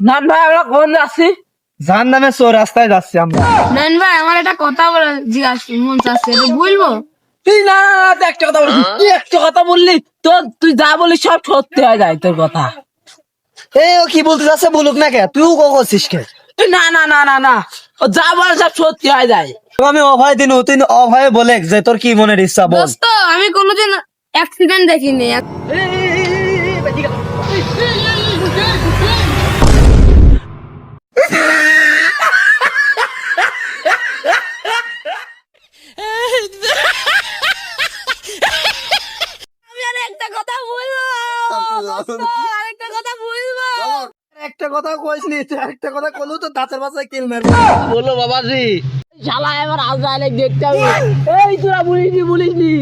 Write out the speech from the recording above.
নান ভাই আমরা কোন যাচ্ছি? জাহান নামে চোর রাস্তায় যাচ্ছি আমরা। নেন ভাই আমার একটা কথা বলে জিজ্ঞাসা মন চাচ্ছে এটা বলবো। তুই না তুই একটা কথা বললি, তুই একটা কথা বললি তোর তুই যা বলিস সব সত্যি হয়ে যায় তোর কথা। ও কি বলতে যাচ্ছে বলুক না কে, তুইও করছিস কে? তুই না না না না না ও যা বলে সব সত্যি হয়ে যায়। আমি অভয় দিন, তুই অভয়ে বলে যে তোর কি মনের ইচ্ছা বল। দোস্ত আমি কোনোদিন অ্যাক্সিডেন্ট দেখিনি। আমি আর একটা কথা বলবো দোস্ত, আরেকটা কথা বলবো। একটা কথা কইস নি, একটা কথা কলু তো দাঁতের বাসায় কিল মারবি। বলো বাবাজি শালা এবার আজরাইলে দেখতে হবে। এই তোরা বলিসনি